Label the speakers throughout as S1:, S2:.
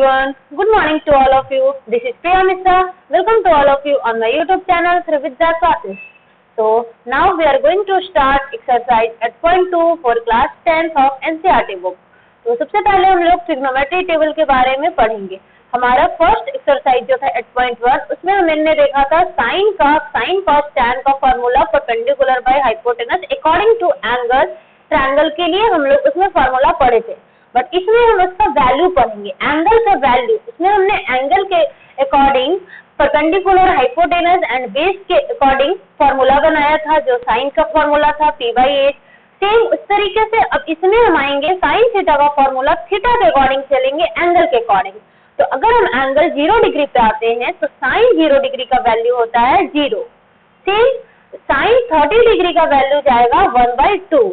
S1: everyone. Good morning to all of you. This is Priya Mishra. Welcome to all of you on my YouTube channel Srividya Classes. So now we are going to start exercise at point 2 for class 10 of NCERT book. तो सबसे पहले हम लोग trigonometry table के बारे में पढ़ेंगे. हमारा फर्स्ट एक्सरसाइज जो था एट पॉइंट 1 उसमें हमने देखा था साइन कॉस टैन का formula perpendicular by hypotenuse according to angle. Triangle के लिए हम लोग उसमें फॉर्मूला पढ़े थे, बट इसमें हम उसका वैल्यू पढ़ेंगे, एंगल का वैल्यू. इसमें हमने एंगल के according perpendicular hypotenuse and base के अकॉर्डिंग फॉर्मूला बनाया था जो साइन का फॉर्मूला था p/h. सेम उस तरीके से अब इसमें हम आएंगे साइन थीटा का फॉर्मूला थीटा के अकॉर्डिंग चलेंगे एंगल के अकॉर्डिंग. तो अगर हम एंगल 0 डिग्री पे आते हैं तो साइन 0 डिग्री का वैल्यू होता है 0. सेम साइन 30 डिग्री का वैल्यू जाएगा 1/2.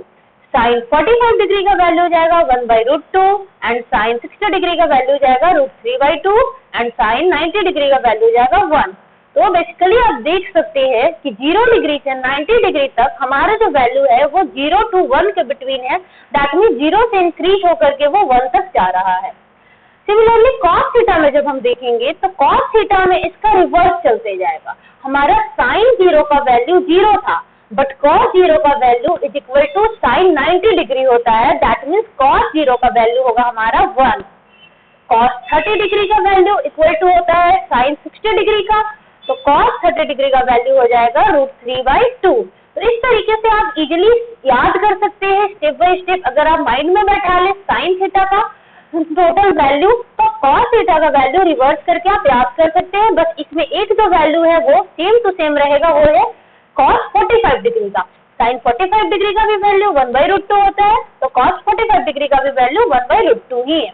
S1: साइन 45 डिग्री का वैल्यू जाएगा 1/√2 एंड साइन 60 डिग्री का वैल्यू जाएगा √3/2 एंड साइन 90 डिग्री का वैल्यू जाएगा 1. तो बेसिकली आप देख सकते हैं कि 0 डिग्री से 90 डिग्री तक हमारा जो वैल्यू है वो 0 to 1 के बिटवीन है. दैट मीन 0 से इंक्रीज होकर के वो 1 तक जा रहा है. सिमिलरली कॉस थीटा में जब हम देखेंगे तो कॉस थीटा में इसका रिवर्स चलते जाएगा. हमारा साइन 0 का वैल्यू 0 था, बट cos 0 का value is equal to sine 90 degree होता है. दैट मीन्स cos 0 का वैल्यू होगा हमारा 1. cos 30 डिग्री का वैल्यू इक्वल टू होता है साइन 60 डिग्री का, तो cos 30 डिग्री का वैल्यू हो जाएगा √3/2. तो इस तरीके से आप इजिली याद कर सकते हैं स्टेप बाय स्टेप. अगर आप माइंड में बैठा ले साइन थीटा का टोटल वैल्यू तो cos थीटा का वैल्यू रिवर्स करके आप याद कर सकते हैं. बस इसमें एक जो वैल्यू है वो सेम टू सेम रहेगा, वो है cos 45 डिग्री का. sin 45 डिग्री का भी वैल्यू 1/√2 होता है, तो cos 45 डिग्री का भी वैल्यू 1/√2 ही है.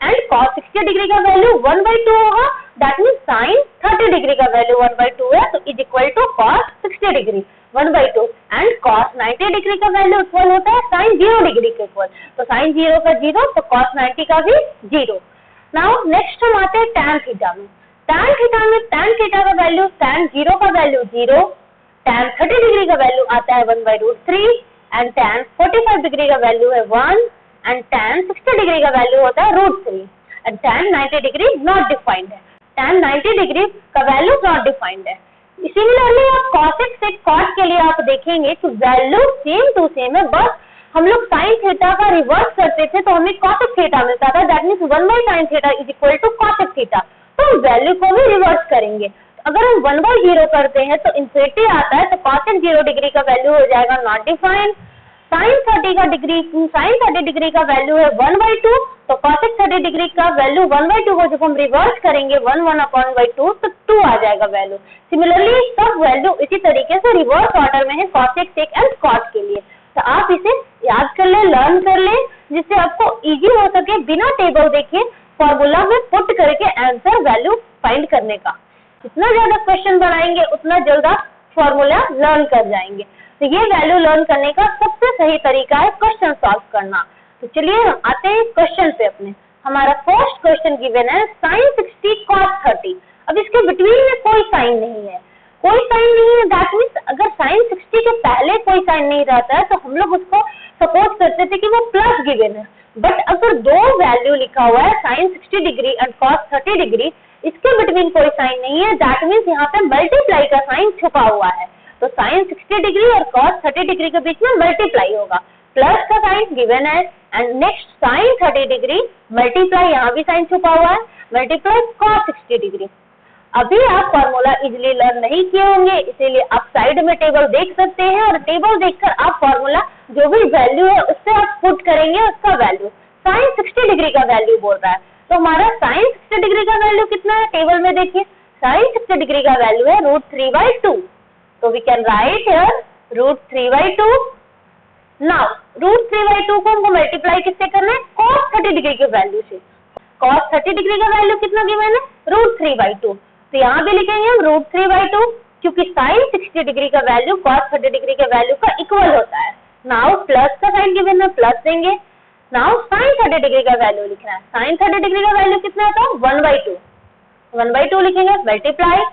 S1: एंड cos 60 डिग्री का वैल्यू 1/2 होगा. दैट मीन sin 30 डिग्री का वैल्यू 1/2 है, तो is equal to cos 60 degree 1/2 and cos 90 degree का वैल्यू इक्वल होता है sin 0 डिग्री के इक्वल. तो sin 0 का 0 तो cos 90 का भी 0. नाउ नेक्स्ट हम आते हैं tan थीटा में. tan थीटा में tan थीटा का वैल्यू tan 0 का वैल्यू 0, tan 30 डिग्री का वैल्यू आता है 1/√3 एंड tan 45 डिग्री का वैल्यू है 1 एंड tan 60 डिग्री का वैल्यू होता है √3 and tan 90 degree not defined है. tan 90 डिग्री का वैल्यू नॉट डिफाइंड है. सिमिलरली आप cosec से cot के लिए आप देखेंगे कि वैल्यू सेम टू सेम है, बस हम लोग sin थीटा का रिवर्स करते थे तो हमें cosec थीटा मिलता था. That means 1/sin theta is equal to cosec theta. तो वैल्यू को भी रिवर्स करेंगे. अगर हम 1/0 करते हैं तो इंफिनिटी आता है, तो cosec 0 डिग्री का वैल्यू हो जाएगा नॉट डिफाइंड. sin 30 डिग्री का वैल्यू है 1/2, तो cosec 30 डिग्री का वैल्यू 1/2 को जब हम रिवर्स करेंगे 1/2 तो 2 आ जाएगा वैल्यू. सिमिलरली सब वैल्यू इसी तरीके से रिवर्स ऑर्डर में है cosec sec एंड cot के लिए. तो आप इसे याद कर ले, लर्न कर ले, जिससे आपको इजी हो सके बिना टेबल देखे फॉर्मूला में पुट करके आंसर वैल्यू फाइंड करने का. जितना ज्यादा क्वेश्चन बनाएंगे उतना जल्द आप फॉर्मूला लर्न कर जाएंगे. तो ये वैल्यू लर्न करने का सबसे सही तरीका है क्वेश्चन सॉल्व करना. तो चलिए हम आते हैं क्वेश्चन पे अपने. हमारा फर्स्ट क्वेश्चन गिवन है sin 60 cos 30. अब इसके बिटवीन में कोई साइन नहीं है, कोई साइन नहीं है. दैट मीन्स अगर sin 60 के पहले कोई साइन नहीं रहता है तो हम लोग उसको सपोज करते थे कि वो प्लस गिवन है. बट अगर दो वैल्यू लिखा हुआ है sin 60 degree and cos 30 degree, इसके बिटवीन कोई साइन नहीं है. दैट मीन्स यहाँ पे मल्टीप्लाई का साइन छुपा हुआ है. तो sin 60 डिग्री और cos 30 डिग्री के बीच में मल्टीप्लाई होगा. प्लस का साइन गिवन है and next sin 30 degree multiply, यहाँ भी साइन छुपा हुआ है, मल्टीप्लाई cos 60 डिग्री. अभी आप फॉर्मूला इजिली लर्न नहीं किए होंगे, इसीलिए आप साइड में टेबल देख सकते हैं और टेबल देखकर आप फॉर्मूला जो भी वैल्यू है उससे आप पुट करेंगे उसका वैल्यू. sin 60 डिग्री का वैल्यू बोल रहा है, तो हमारा sin 60 डिग्री का वैल्यू कितना है टेबल में देखिए. sin 60 डिग्री का वैल्यू है √3/2. तो we can write here √3/2. Now √3/2 को हमको मल्टीप्लाई किससे करना है, cos 30 डिग्री के वैल्यू से. cos 30 डिग्री का वैल्यू कितना गिवन है √3/2. तो यहाँ भी लिखेंगे हम √3/2 क्योंकि sin 60 डिग्री का वैल्यू cos 30 डिग्री के वैल्यू का इक्वल होता है. नाउ प्लस का साइन गिवन है, प्लस देंगे. नाउ sin 30 डिग्री का वैल्यू लिखना है. sin 30 डिग्री का वैल्यू कितना था 1/2 लिखेंगे, मल्टीप्लाई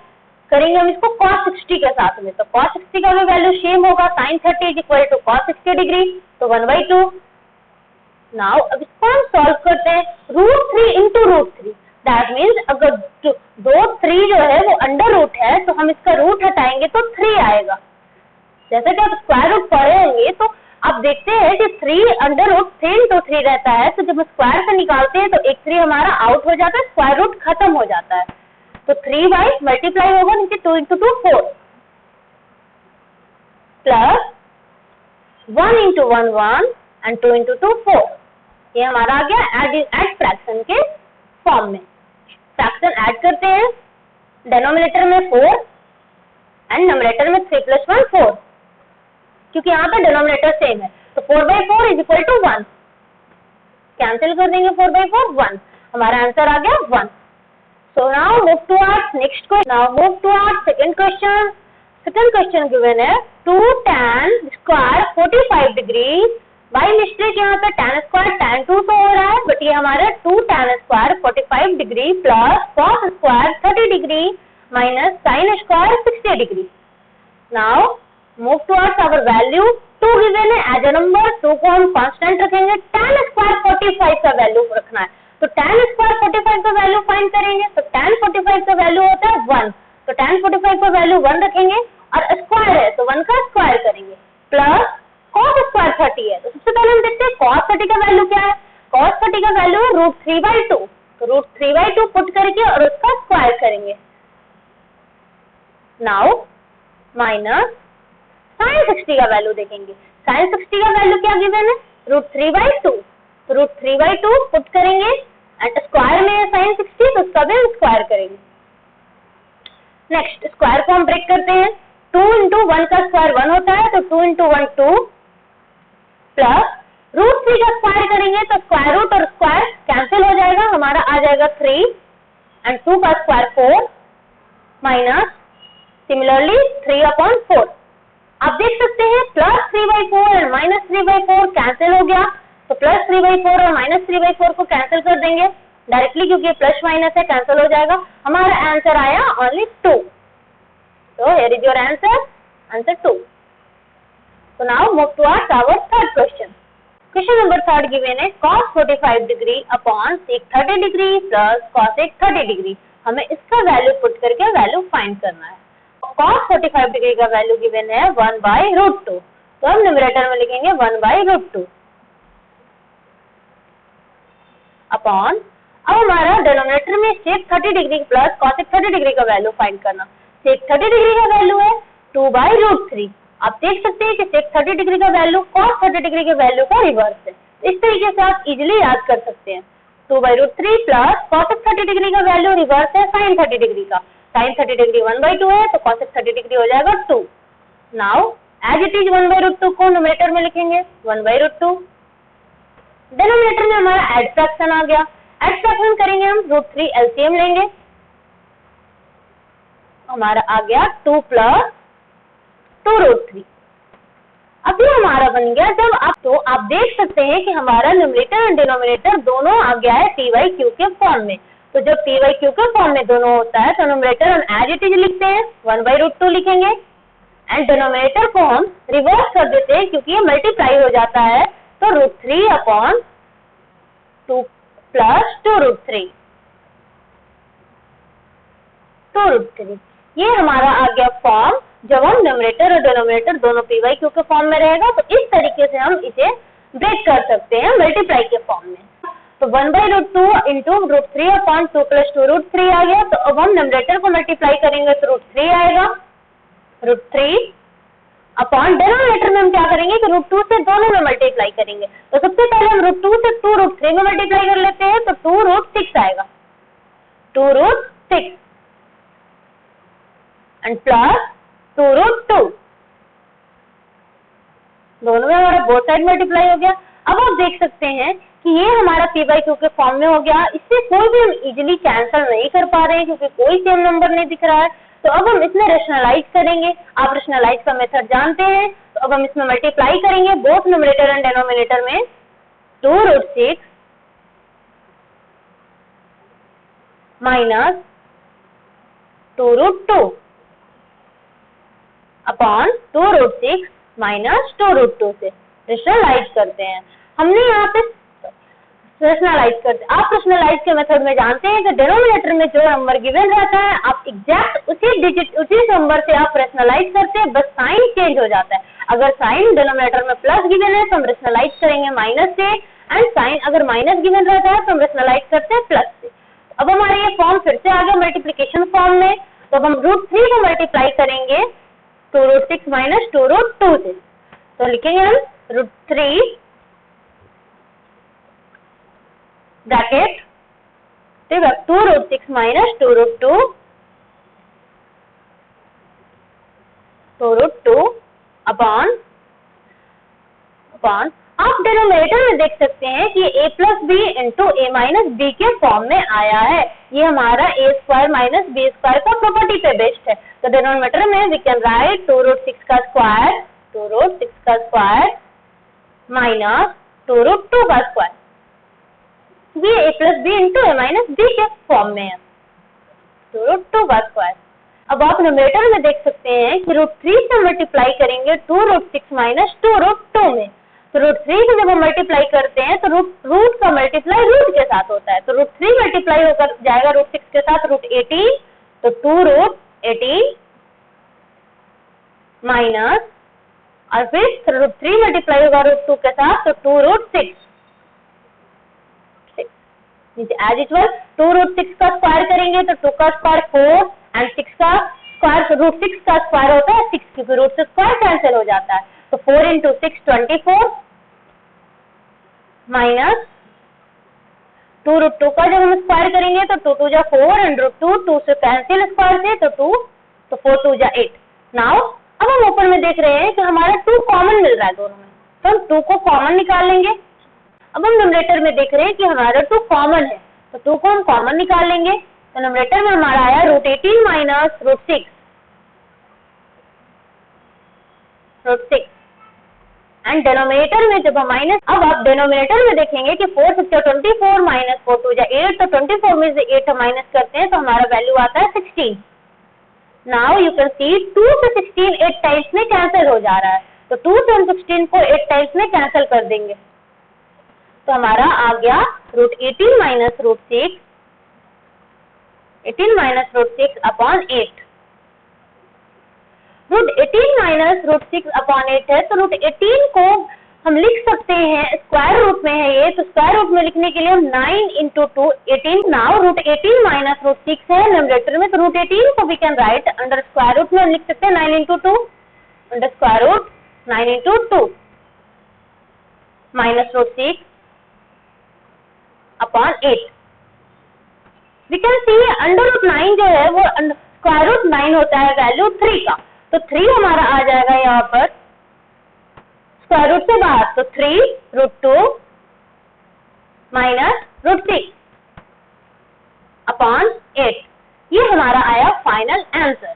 S1: करेंगे हम इसको cos 60 के साथ में. तो cos 60 का भी वैल्यू सेम होगा, sin 30 is equal to cos 60 degree, तो 1/2. नाउ अब इसको हम सॉल्व करते हैं। √3 इंटू √3, दैट मीन्स अगर दो 3 जो है वो अंडर रूट है तो हम इसका रूट हटाएंगे तो 3 आएगा। जैसे कि आप स्क्वायर रूट पढ़े होंगे तो आप देखते हैं कि 3 अंडर रूट 3 इंटू 3 रहता है, तो जब स्क्वायर से निकालते हैं तो एक 3 हमारा आउट हो जाता है, स्क्वायर रूट खत्म हो जाता है। तो 3 बाई मल्टीप्लाई होगा नीचे 2 into 2 4 plus 1 into 1 1 and 2 into 2 4। ये हमारा आ गया एड फ्रैक्शन के फॉर्म में। फ्रैक्शन ऐड करते हैं, डिनोमिनेटर में 4 एंड नोमिनेटर में 3 प्लस 1 4, क्योंकि यहाँ पे डिनोमिनेटर सेम है। तो 4/4 इज इक्वल टू 1, कैंसिल कर देंगे 4/4 1, हमारा आंसर आ गया 1। So now move to our next question. Now move to our second question. Second question given है 2 tan square 45 degree। By mistake यहाँ पे tan square tan 2 तो हो रहा है, बट ये हमारा 2 tan square 45 degree plus cos square 30 degree minus sin square 60 degree। Now move towards our value। 2 given है एज ए नंबर, 2 को हम कांस्टेंट रखेंगे, tan square 45 का वैल्यू रखना है, तो tan square 45 का वैल्यू फाइंड करेंगे। तो tan 45 का वैल्यू होता है 1, तो tan 45 का वैल्यू 1 रखेंगे और स्क्वायर है तो 1 का स्क्वायर करेंगे, प्लस cos स्क्वायर 30 है। तो सबसे पहले हम देखते हैं cos 30 का वैल्यू क्या है। cos 30 का वैल्यू है √3/2, तो √3/2 पुट करके और उसका स्क्वायर करेंगे। नाउ माइनस sin 60 का वैल्यू देखेंगे। sin 60 का वैल्यू क्या गिवन है, √3/2, तो √3/2 पुट करेंगे एंड स्क्वायर में है sin 60 तो उसका भी स्क्वायर करेंगे। नेक्स्ट स्क्वायर को हम ब्रेक करते हैं, 2 इंटू 1 का स्क्वायर 1 होता है, तो 2 इंटू 1 2 प्लस √3 का स्क्वायर करेंगे तो स्क्वायर रूट और स्क्वायर कैंसिल हो जाएगा, हमारा आ जाएगा 3 एंड 2 का स्क्वायर 4 माइनस सिमिलरली 3/4। आप देख सकते हैं प्लस 3/4 और माइनस 3/4 कैंसिल हो गया, तो प्लस 3/4 और माइनस 3/4 को कैंसिल कर देंगे डायरेक्टली, क्योंकि प्लस माइनस है कैंसिल हो जाएगा। हमारा आंसर आया only 2। So here is your answer 2. So now move towards our third question. Question number 3 given है cos 45 degree upon sec 30 degree plus cosec 30 degree। हमें इसका वैल्यू पुट करके वैल्यू फाइंड करना है। cos 45 डिग्री का value given है 1/√2, तो हम न्यूमरेटर में लिखेंगे 1/√2 अपॉन, अब हमारा डिनोमिनेटर में sec 30 degree plus cosec 30 degree का वैल्यू फाइंड करना। sec 30 डिग्री का वैल्यू है 2/√3। आप देख सकते हैं कि sec 30 डिग्री का वैल्यू cos 30 डिग्री के वैल्यू का रिवर्स है, इस तरीके से आप इजिली याद कर सकते हैं। 2/√3 प्लस cosec 30 डिग्री का वैल्यू रिवर्स है sin 30 डिग्री का, sin 30 डिग्री 1/2 है तो cosec 30 डिग्री हो जाएगा 2। नाउ एज इट इज 1/√2 को न्यूमरेटर में लिखेंगे 1/√2। डिनोमिनेटर में हमारा एड फ्रैक्शन आ गया, एड फ्रैक्शन करेंगे हम √3 एलसीएम लेंगे, हमारा आ गया 2 प्लस 2√3। अब ये हमारा बन गया जब आप, तो आप देख सकते हैं कि हमारा न्यूमरेटर और डिनोमिनेटर दोनों आ गया है p/q के फॉर्म में। तो जब p/q के फॉर्म में दोनों होता है तो न्यूमरेटर हम एज इट इज लिखते हैं 1/√2 लिखेंगे एंड डिनोमिनेटर को हम रिवर्स कर देते हैं, क्योंकि ये मल्टीप्लाई हो जाता है, तो √3/2 प्लस 2√3 ये हमारा आ गया फॉर्म। जब हम न्यूमरेटर और डिनोमिनेटर दोनों p/q के फॉर्म में रहेगा तो इस तरीके से हम इसे ब्रेक कर सकते हैं मल्टीप्लाई के फॉर्म में। तो 1/√2 इंटू √3/2 प्लस 2√3 आ गया, तो अब हम न्यूमरेटर को मल्टीप्लाई करेंगे तो √3 आएगा, √3 अपॉन डिनोमिनेटर में हम क्या करेंगे कि √2 से दोनों में मल्टीप्लाई करेंगे। तो सबसे पहले हम √2 से 2√3 में मल्टीप्लाई कर लेते हैं, तो 2√6 आएगा, 2√6 एंड प्लस 2√2, दोनों में हमारा बोथ साइड मल्टीप्लाई हो गया। अब आप देख सकते हैं कि ये हमारा p/q के फॉर्म में हो गया, इससे कोई भी हम इजिली कैंसिल नहीं कर पा रहे हैं क्योंकि कोई सेम नंबर नहीं दिख रहा है। तो अब हम इसमें रेशनलाइज करेंगे, आप रेशनलाइज का मेथड जानते हैं, तो अब हम इसमें मल्टीप्लाई करेंगे बोथ न्यूमरेटर एंड डिनोमिनेटर में 2√6 माइनस 2√2 अपॉन 2√6 माइनस 2√2 से रेशनलाइज करते हैं। हमने यहाँ पे रेशनलाइज करते हैं। आप रेशनलाइज के मेथड में जानते हैं कि डिनोमिनेटर में जो नंबर गिवन रहता है आप एग्जैक्ट उसी नंबर से आप रेशनलाइज करते हैं, बस साइन चेंज हो जाता है। अगर साइन डिनोमिनेटर में प्लस गिवन है तो हम रेशनलाइज करेंगे माइनस से, एंड साइन अगर माइनस गिवन रहता है तो हम रेशनलाइज करते हैं प्लस से। अब हमारे ये फॉर्म फिर से आ गया मल्टीप्लीकेशन फॉर्म में, तो अब हम √3 को मल्टीप्लाई करेंगे 2√6 माइनस 2√2 से, तो लिखेंगे हम √3 ब्रैकेट 2√6 माइनस 2√2 अपॉन आप डिनोमिनेटर में देख सकते हैं कि a plus B into a minus B के फॉर्म में आया है। ये हमारा a square minus B square का प्रॉपर्टी पे बेस्ड है। तो डिनोमिनेटर में वी कैन राइट 2√6 का स्क्वायर माइनस 2√2 का स्क्वायर, ये a plus B into a minus B के फॉर्म में है, 2√2 का स्क्वायर। अब आप न्यूमरेटर में देख सकते हैं कि √3 से मल्टीप्लाई करेंगे 2√6 माइनस 2√2 में, तो √3 से जब हम मल्टीप्लाई करते हैं तो रूट का मल्टीप्लाई रूट के साथ होता है, तो √3 मल्टीप्लाई होकर जाएगा √6 के साथ √18, तो 2√18 माइनस और फिर √3 मल्टीप्लाई होगा √2 के साथ तो 2√6 एज इट वाज। 2√6 का स्क्वायर करेंगे तो 2 का स्क्वायर 4 एंड 6 का स्क्वायर √6 का स्क्वायर होता है 6, क्योंकि रूट से स्क्वायर कैंसिल हो जाता है, तो 4 इंटू 6 24 माइनस 2√2 का जब हम स्क्वायर करेंगे तो 2 2 जा 4 एंड √2 2 से कैंसिल स्क्वायर से तो 2, तो 4 2 जा 8। नाउ अब हम ऊपर में देख रहे हैं कि हमारा 2 कॉमन मिल रहा है दोनों में, तो हम 2 को कॉमन निकाल लेंगे। अब हम न्यूमरेटर में देख रहे हैं कि हमारा 2 कॉमन है, तो 2 को हम कॉमन निकाल लेंगे, तो न्यूमरेटर में हमारा आया √18 माइनस √6 एंड डिनोमिनेटर में जब हम माइनस, अब आप डिनोमिनेटर में देखेंगे कि 4 6 24 माइनस 4 2 जा 8, तो 24 में से 8 माइनस करते हैं तो हमारा वैल्यू आता है 16। नाउ यू कैन सी 2 से 16 8 टाइम्स में कैंसिल हो जा रहा है, तो 2 से हम 16 को 8 टाइम्स में कैंसिल कर देंगे, तो हमारा आ गया √18 माइनस √6 अपॉन 8। √18 माइनस √6 अपॉन 8 है, तो √18 को हम लिख सकते हैं स्क्वायर रूट में है ये, तो स्क्वायर रूट में लिखने के लिए हम 9 इंटू 2 18, नाउ √18 माइनस √6 है न्यूमरेटर में, तो √18 को we can write under square root में हम लिख सकते हैं 9 into 2 under square root 9 into 2 minus √6 upon 8। We can see under root 9 जो है वो स्क्वायर रूट 9 होता है वैल्यू 3 का, तो 3 हमारा आ जाएगा यहाँ पर स्क्वायर रूट से बाहर, तो 3√2 माइनस √6 अपॉन 8, ये हमारा आया फाइनल आंसर।